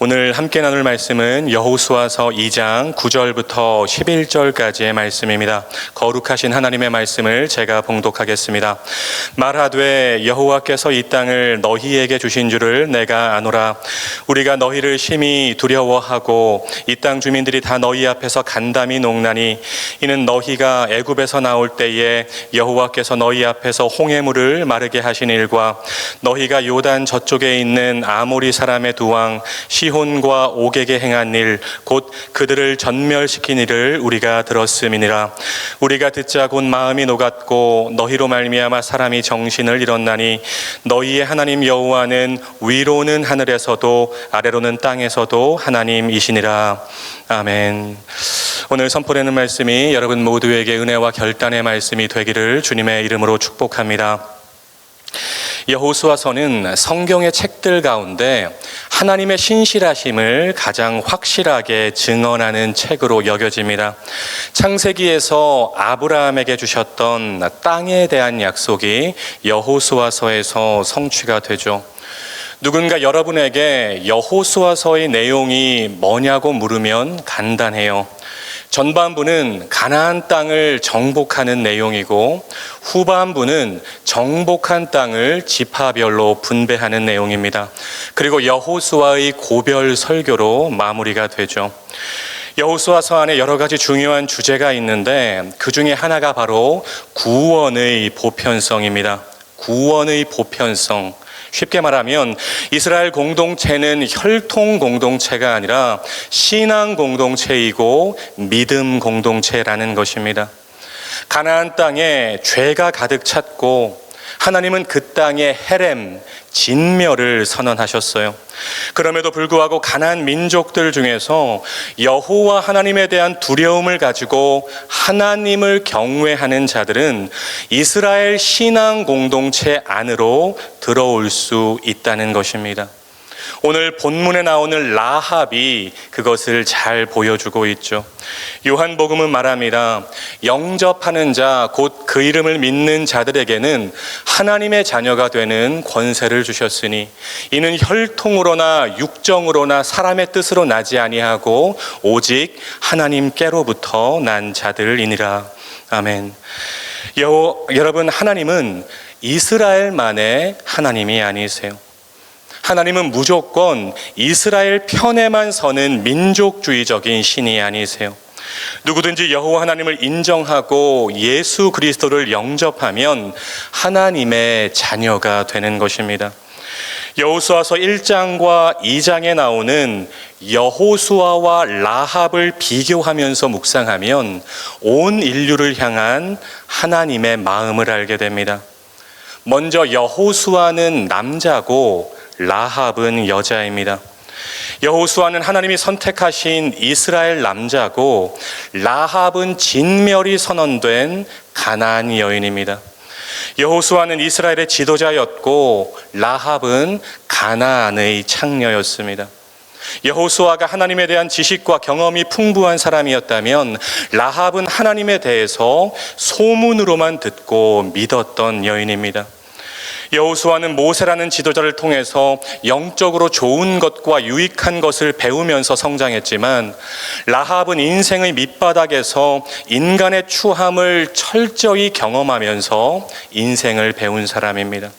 오늘 함께 나눌 말씀은 여호수아서 2장 9절부터 11절까지의 말씀입니다. 거룩하신 하나님의 말씀을 제가 봉독하겠습니다. 말하되 여호와께서 이 땅을 너희에게 주신 줄을 내가 아노라. 우리가 너희를 심히 두려워하고 이 땅 주민들이 다 너희 앞에서 간담이 녹나니 이는 너희가 애굽에서 나올 때에 여호와께서 너희 앞에서 홍해물을 마르게 하신 일과 너희가 요단 저쪽에 있는 아모리 사람의 두 왕 시혼과 옥에게 행한 일 곧 그들을 전멸시킨 일을 우리가 들었음이니라. 우리가 듣자 곧 마음이 녹았고 너희로 말미암아 사람이 정신을 잃었나니 너희의 하나님 여호와는 위로는 하늘에서도 아래로는 땅에서도 하나님이시니라. 아멘. 오늘 선포되는 말씀이 여러분 모두에게 은혜와 결단의 말씀이 되기를 주님의 이름으로 축복합니다. 여호수아서는 성경의 책들 가운데 하나님의 신실하심을 가장 확실하게 증언하는 책으로 여겨집니다. 창세기에서 아브라함에게 주셨던 땅에 대한 약속이 여호수아서에서 성취가 되죠. 누군가 여러분에게 여호수아서의 내용이 뭐냐고 물으면 간단해요. 전반부는 가나안 땅을 정복하는 내용이고 후반부는 정복한 땅을 지파별로 분배하는 내용입니다. 그리고 여호수아의 고별 설교로 마무리가 되죠. 여호수아서 안에 여러 가지 중요한 주제가 있는데 그 중에 하나가 바로 구원의 보편성입니다. 구원의 보편성. 쉽게 말하면 이스라엘 공동체는 혈통 공동체가 아니라 신앙 공동체이고 믿음 공동체라는 것입니다. 가나안 땅에 죄가 가득 찼고 하나님은 그 땅에 헤렘, 진멸을 선언하셨어요. 그럼에도 불구하고 가나안 민족들 중에서 여호와 하나님에 대한 두려움을 가지고 하나님을 경외하는 자들은 이스라엘 신앙 공동체 안으로 들어올 수 있다는 것입니다. 오늘 본문에 나오는 라합이 그것을 잘 보여주고 있죠. 요한복음은 말합니다. 영접하는 자, 곧 그 이름을 믿는 자들에게는 하나님의 자녀가 되는 권세를 주셨으니 이는 혈통으로나 육정으로나 사람의 뜻으로 나지 아니하고 오직 하나님께로부터 난 자들이니라. 아멘. 여러분, 하나님은 이스라엘만의 하나님이 아니세요. 하나님은 무조건 이스라엘 편에만 서는 민족주의적인 신이 아니세요. 누구든지 여호와 하나님을 인정하고 예수 그리스도를 영접하면 하나님의 자녀가 되는 것입니다. 여호수아서 1장과 2장에 나오는 여호수아와 라합을 비교하면서 묵상하면 온 인류를 향한 하나님의 마음을 알게 됩니다. 먼저 여호수아는 남자고 라합은 여자입니다. 여호수아는 하나님이 선택하신 이스라엘 남자고 라합은 진멸이 선언된 가나안 여인입니다. 여호수아는 이스라엘의 지도자였고 라합은 가나안의 창녀였습니다. 여호수아가 하나님에 대한 지식과 경험이 풍부한 사람이었다면 라합은 하나님에 대해서 소문으로만 듣고 믿었던 여인입니다. 여호수아는 모세라는 지도자를 통해서 영적으로 좋은 것과 유익한 것을 배우면서 성장했지만 라합은 인생의 밑바닥에서 인간의 추함을 철저히 경험하면서 인생을 배운 사람입니다.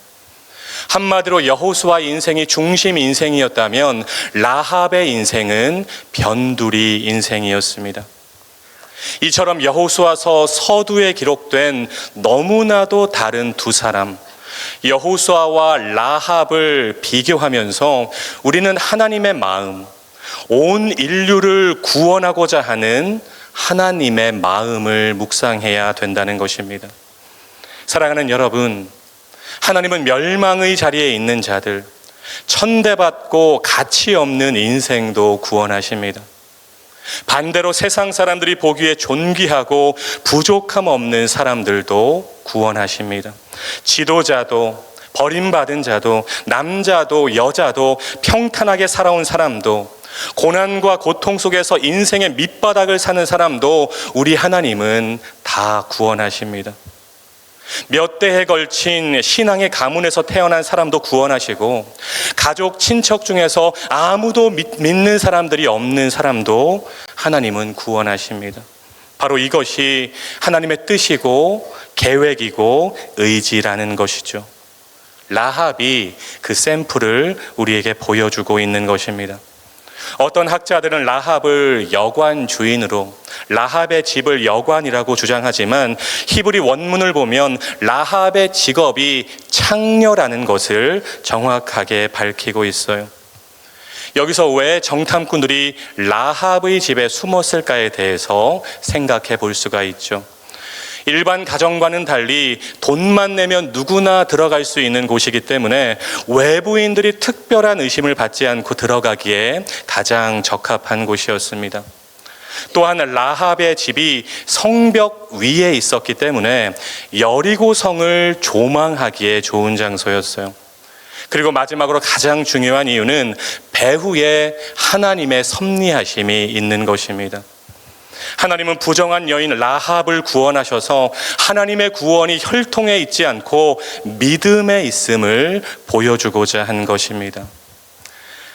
한마디로 여호수아 인생이 중심 인생이었다면 라합의 인생은 변두리 인생이었습니다. 이처럼 여호수아서 서두에 기록된 너무나도 다른 두 사람, 여호수아와 라합을 비교하면서 우리는 하나님의 마음, 온 인류를 구원하고자 하는 하나님의 마음을 묵상해야 된다는 것입니다. 사랑하는 여러분, 하나님은 멸망의 자리에 있는 자들, 천대받고 가치 없는 인생도 구원하십니다. 반대로 세상 사람들이 보기에 존귀하고 부족함 없는 사람들도 구원하십니다. 지도자도 버림받은 자도 남자도 여자도 평탄하게 살아온 사람도 고난과 고통 속에서 인생의 밑바닥을 사는 사람도 우리 하나님은 다 구원하십니다. 몇 대에 걸친 신앙의 가문에서 태어난 사람도 구원하시고, 가족, 친척 중에서 아무도 믿는 사람들이 없는 사람도 하나님은 구원하십니다. 바로 이것이 하나님의 뜻이고 계획이고 의지라는 것이죠. 라합이 그 샘플을 우리에게 보여주고 있는 것입니다. 어떤 학자들은 라합을 여관 주인으로, 라합의 집을 여관이라고 주장하지만 히브리 원문을 보면 라합의 직업이 창녀라는 것을 정확하게 밝히고 있어요. 여기서 왜 정탐꾼들이 라합의 집에 숨었을까에 대해서 생각해 볼 수가 있죠. 일반 가정과는 달리 돈만 내면 누구나 들어갈 수 있는 곳이기 때문에 외부인들이 특별한 의심을 받지 않고 들어가기에 가장 적합한 곳이었습니다. 또한 라합의 집이 성벽 위에 있었기 때문에 여리고 성을 조망하기에 좋은 장소였어요. 그리고 마지막으로 가장 중요한 이유는 배후에 하나님의 섭리하심이 있는 것입니다. 하나님은 부정한 여인 라합을 구원하셔서 하나님의 구원이 혈통에 있지 않고 믿음에 있음을 보여주고자 한 것입니다.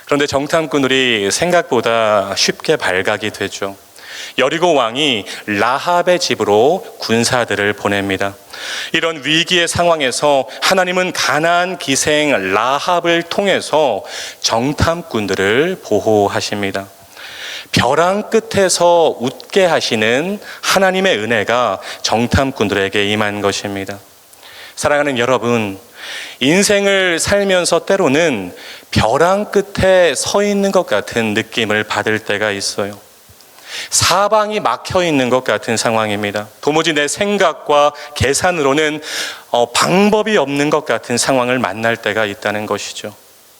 그런데 정탐꾼들이 생각보다 쉽게 발각이 되죠. 여리고 왕이 라합의 집으로 군사들을 보냅니다. 이런 위기의 상황에서 하나님은 가나안 기생 라합을 통해서 정탐꾼들을 보호하십니다. 벼랑 끝에서 웃게 하시는 하나님의 은혜가 정탐꾼들에게 임한 것입니다. 사랑하는 여러분, 인생을 살면서 때로는 벼랑 끝에 서 있는 것 같은 느낌을 받을 때가 있어요. 사방이 막혀 있는 것 같은 상황입니다. 도무지 내 생각과 계산으로는 방법이 없는 것 같은 상황을 만날 때가 있다는 것이죠.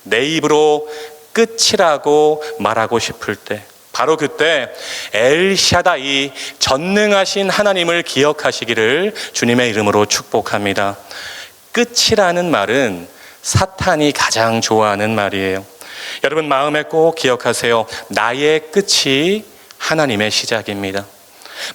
내 입으로 끝이라고 말하고 싶을 때, 바로 그때 엘샤다이, 전능하신 하나님을 기억하시기를 주님의 이름으로 축복합니다. 끝이라는 말은 사탄이 가장 좋아하는 말이에요. 여러분 마음에 꼭 기억하세요. 나의 끝이 하나님의 시작입니다.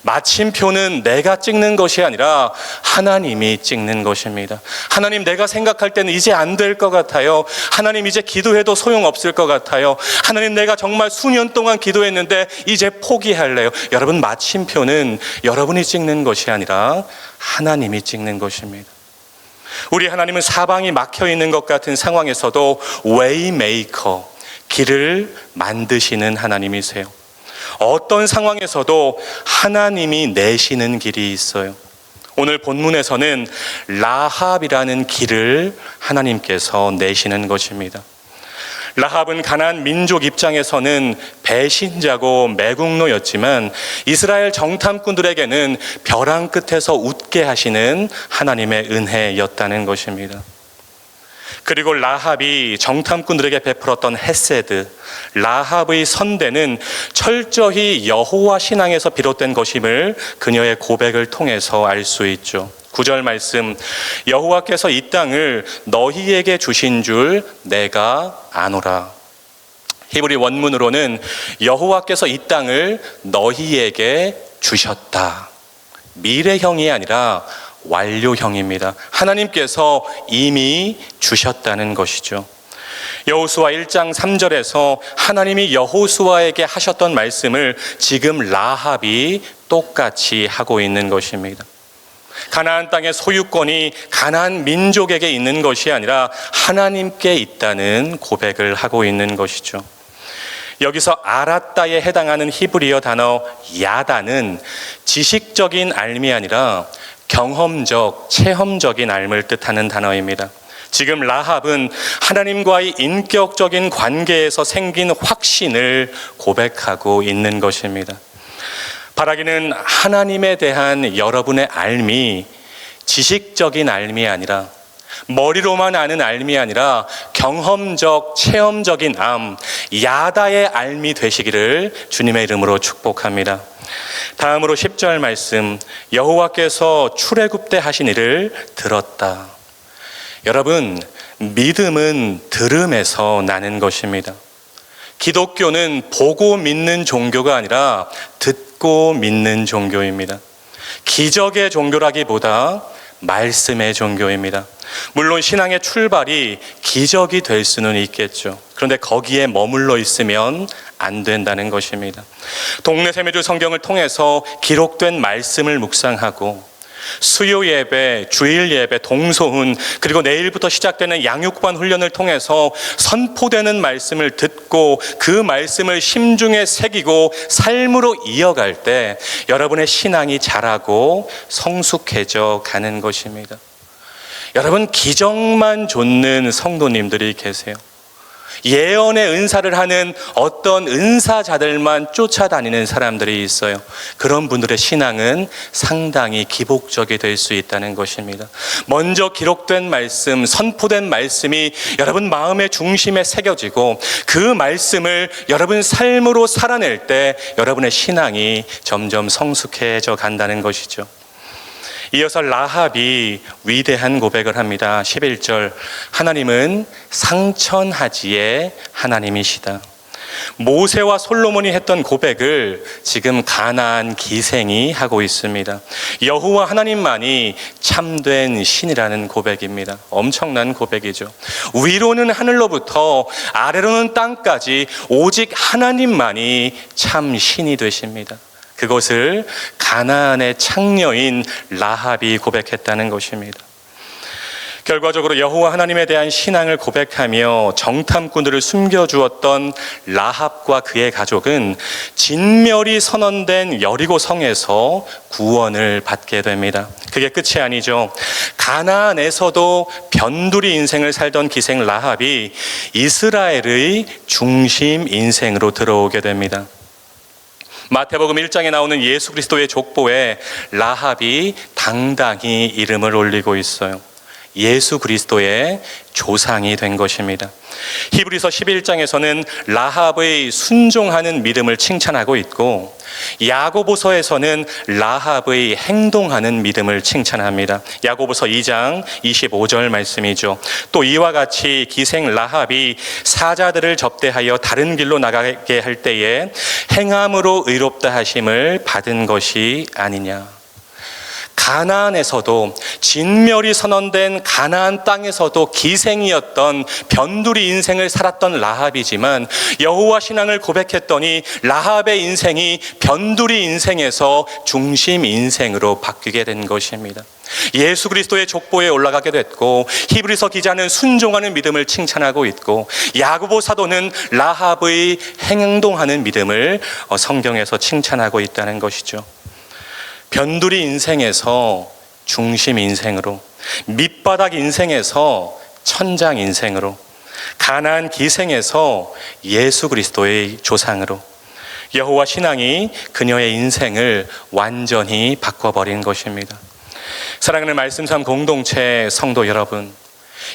마침표는 내가 찍는 것이 아니라 하나님이 찍는 것입니다. 하나님, 내가 생각할 때는 이제 안 될 것 같아요. 하나님, 이제 기도해도 소용없을 것 같아요. 하나님, 내가 정말 수년 동안 기도했는데 이제 포기할래요. 여러분, 마침표는 여러분이 찍는 것이 아니라 하나님이 찍는 것입니다. 우리 하나님은 사방이 막혀 있는 것 같은 상황에서도 웨이메이커, 길을 만드시는 하나님이세요. 어떤 상황에서도 하나님이 내시는 길이 있어요. 오늘 본문에서는 라합이라는 길을 하나님께서 내시는 것입니다. 라합은 가나안 민족 입장에서는 배신자고 매국노였지만 이스라엘 정탐꾼들에게는 벼랑 끝에서 웃게 하시는 하나님의 은혜였다는 것입니다. 그리고 라합이 정탐꾼들에게 베풀었던 헤세드, 라합의 선대는 철저히 여호와 신앙에서 비롯된 것임을 그녀의 고백을 통해서 알 수 있죠. 9절 말씀, 여호와께서 이 땅을 너희에게 주신 줄 내가 아노라. 히브리 원문으로는 여호와께서 이 땅을 너희에게 주셨다. 미래형이 아니라 완료형입니다. 하나님께서 이미 주셨다는 것이죠. 여호수아 1장 3절에서 하나님이 여호수아에게 하셨던 말씀을 지금 라합이 똑같이 하고 있는 것입니다. 가나안 땅의 소유권이 가나안 민족에게 있는 것이 아니라 하나님께 있다는 고백을 하고 있는 것이죠. 여기서 알았다에 해당하는 히브리어 단어 야다는 지식적인 알미 아니라 경험적, 체험적인 알을 뜻하는 단어입니다. 지금 라합은 하나님과의 인격적인 관계에서 생긴 확신을 고백하고 있는 것입니다. 바라기는 하나님에 대한 여러분의 알미, 지식적인 알미 아니라, 머리로만 아는 알미 아니라 경험적, 체험적인 암, 야다의 알미 되시기를 주님의 이름으로 축복합니다. 다음으로 10절 말씀, 여호와께서 출애굽 때 하신 일을 들었다. 여러분, 믿음은 들음에서 나는 것입니다. 기독교는 보고 믿는 종교가 아니라 듣고 믿는 종교입니다. 기적의 종교라기보다 말씀의 종교입니다. 물론 신앙의 출발이 기적이 될 수는 있겠죠. 그런데 거기에 머물러 있으면 안 된다는 것입니다. 동네 세미주 성경을 통해서 기록된 말씀을 묵상하고 수요 예배, 주일 예배, 동소훈, 그리고 내일부터 시작되는 양육반 훈련을 통해서 선포되는 말씀을 듣고 그 말씀을 심중에 새기고 삶으로 이어갈 때 여러분의 신앙이 자라고 성숙해져 가는 것입니다. 여러분, 기적만 좇는 성도님들이 계세요. 예언의 은사를 하는 어떤 은사자들만 쫓아다니는 사람들이 있어요. 그런 분들의 신앙은 상당히 기복적이 될 수 있다는 것입니다. 먼저 기록된 말씀, 선포된 말씀이 여러분 마음의 중심에 새겨지고 그 말씀을 여러분 삶으로 살아낼 때 여러분의 신앙이 점점 성숙해져 간다는 것이죠. 이어서 라합이 위대한 고백을 합니다. 11절, 하나님은 상천하지의 하나님이시다. 모세와 솔로몬이 했던 고백을 지금 가나안 기생이 하고 있습니다. 여호와 하나님만이 참된 신이라는 고백입니다. 엄청난 고백이죠. 위로는 하늘로부터 아래로는 땅까지 오직 하나님만이 참 신이 되십니다. 그것을 가나안의 창녀인 라합이 고백했다는 것입니다. 결과적으로 여호와 하나님에 대한 신앙을 고백하며 정탐꾼들을 숨겨주었던 라합과 그의 가족은 진멸이 선언된 여리고 성에서 구원을 받게 됩니다. 그게 끝이 아니죠. 가나안에서도 변두리 인생을 살던 기생 라합이 이스라엘의 중심 인생으로 들어오게 됩니다. 마태복음 1장에 나오는 예수 그리스도의 족보에 라합이 당당히 이름을 올리고 있어요. 예수 그리스도의 조상이 된 것입니다. 히브리서 11장에서는 라합의 순종하는 믿음을 칭찬하고 있고 야고보서에서는 라합의 행동하는 믿음을 칭찬합니다. 야고보서 2장 25절 말씀이죠. 또 이와 같이 기생 라합이 사자들을 접대하여 다른 길로 나가게 할 때에 행함으로 의롭다 하심을 받은 것이 아니냐. 가나안에서도 진멸이 선언된 가나안 땅에서도 기생이었던 변두리 인생을 살았던 라합이지만 여호와 신앙을 고백했더니 라합의 인생이 변두리 인생에서 중심 인생으로 바뀌게 된 것입니다. 예수 그리스도의 족보에 올라가게 됐고 히브리서 기자는 순종하는 믿음을 칭찬하고 있고 야고보 사도는 라합의 행동하는 믿음을 성경에서 칭찬하고 있다는 것이죠. 변두리 인생에서 중심 인생으로, 밑바닥 인생에서 천장 인생으로, 가나안 기생에서 예수 그리스도의 조상으로 여호와 신앙이 그녀의 인생을 완전히 바꿔버린 것입니다. 사랑하는 말씀 삶 공동체 성도 여러분,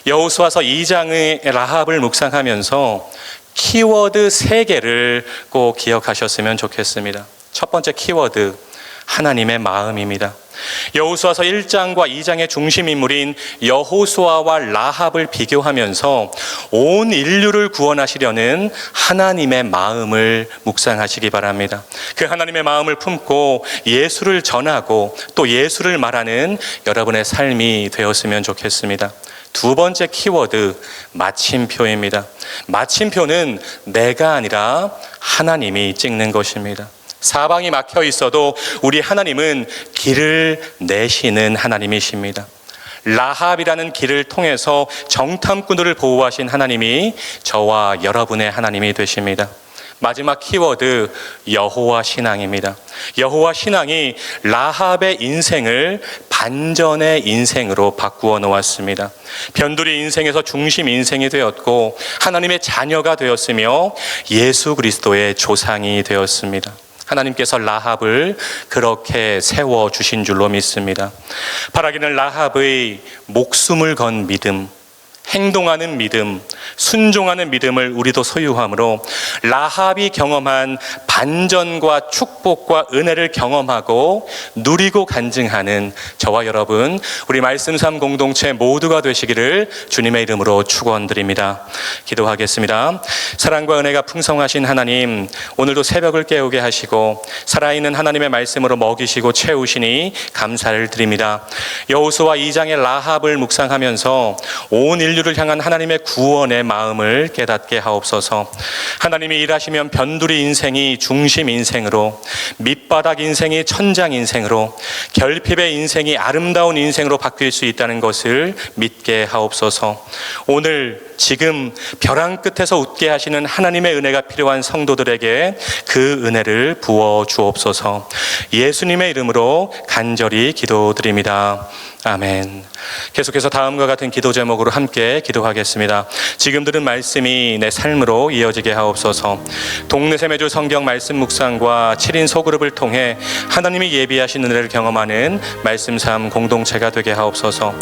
여호수아서 2장의 라합을 묵상하면서 키워드 3개를 꼭 기억하셨으면 좋겠습니다. 첫 번째 키워드, 하나님의 마음입니다. 여호수아서 1장과 2장의 중심 인물인 여호수아와 라합을 비교하면서 온 인류를 구원하시려는 하나님의 마음을 묵상하시기 바랍니다. 그 하나님의 마음을 품고 예수를 전하고 또 예수를 말하는 여러분의 삶이 되었으면 좋겠습니다. 두 번째 키워드, 마침표입니다. 마침표는 내가 아니라 하나님이 찍는 것입니다. 사방이 막혀 있어도 우리 하나님은 길을 내시는 하나님이십니다. 라합이라는 길을 통해서 정탐꾼들을 보호하신 하나님이 저와 여러분의 하나님이 되십니다. 마지막 키워드, 여호와 신앙입니다. 여호와 신앙이 라합의 인생을 반전의 인생으로 바꾸어 놓았습니다. 변두리 인생에서 중심 인생이 되었고 하나님의 자녀가 되었으며 예수 그리스도의 조상이 되었습니다. 하나님께서 라합을 그렇게 세워주신 줄로 믿습니다. 바라기는 라합의 목숨을 건 믿음, 행동하는 믿음, 순종하는 믿음을 우리도 소유함으로 라합이 경험한 반전과 축복과 은혜를 경험하고 누리고 간증하는 저와 여러분, 우리 말씀 삶 공동체 모두가 되시기를 주님의 이름으로 축원드립니다. 기도하겠습니다. 사랑과 은혜가 풍성하신 하나님, 오늘도 새벽을 깨우게 하시고 살아있는 하나님의 말씀으로 먹이시고 채우시니 감사를 드립니다. 여호수아 2장의 라합을 묵상하면서 온 인류를 향한 하나님의 구원의 마음을 깨닫게 하옵소서. 하나님이 일하시면 변두리 인생이 중심 인생으로, 밑바닥 인생이 천장 인생으로, 결핍의 인생이 아름다운 인생으로 바뀔 수 있다는 것을 믿게 하옵소서. 오늘 지금 벼랑 끝에서 웃게 하시는 하나님의 은혜가 필요한 성도들에게 그 은혜를 부어 주옵소서. 예수님의 이름으로 간절히 기도드립니다. 아멘. 계속해서 다음과 같은 기도 제목으로 함께 기도하겠습니다. 지금 들은 말씀이 내 삶으로 이어지게 하옵소서. 동네세 매주 성경 말씀 묵상과 7인 소그룹을 통해 하나님이 예비하신 은혜를 경험하는 말씀 삶 공동체가 되게 하옵소서.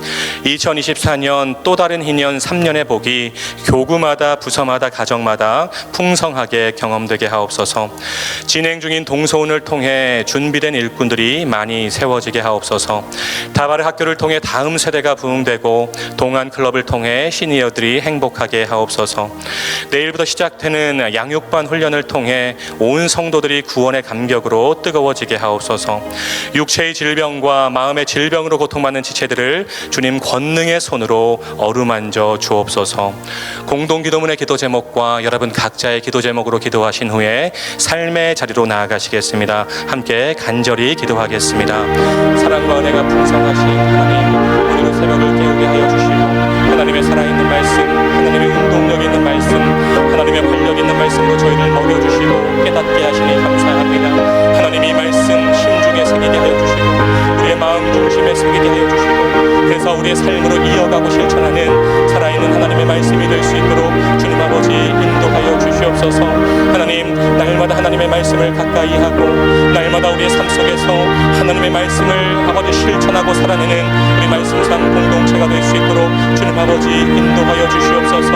2024년 또 다른 희년 3년의 복이 교구마다 부서마다 가정마다 풍성하게 경험되게 하옵소서. 진행 중인 동서운을 통해 준비된 일꾼들이 많이 세워지게 하옵소서. 다바르 학교를 통해 다음 세대가 부흥되고 동안 클럽을 통해 시니어들이 행복하게 하옵소서. 내일부터 시작되는 양육반 훈련을 통해 온 성도들이 구원의 감격으로 뜨거워지게 하옵소서. 육체의 질병과 마음의 질병으로 고통받는 지체들을 주님 권능의 손으로 어루만져 주옵소서. 공동기도문의 기도 제목과 여러분 각자의 기도 제목으로 기도하신 후에 삶의 자리로 나아가시겠습니다. 함께 간절히 기도하겠습니다. 사랑과 은혜가 풍성하신 하나님, 오늘도 새벽을 깨우게 하여 주시고 하나님의 살아있는 말씀, 하나님의 운동력 있는 말씀, 하나님의 활력 있는 말씀으로 저희를 먹여주시고 깨닫게 하시니 감사합니다. 하나님 이 말씀 심중에 새기게 하여 주시고 우리의 마음 중심에 새기게 하여 주시고 그래서 우리의 삶으로 이어가고 실천하는 살아있는 하나님의 말씀이 될 수 있도록 주님 아버지 인도하여 주시옵소서. 하나님, 날마다 하나님의 말씀을 가까이 하고 날마다 우리의 삶 속에서 하나님의 말씀을 아버지 실천하고 살아내는 우리 말씀 삶 공동체가 될 수 있도록 주님 아버지 인도하여 주시옵소서.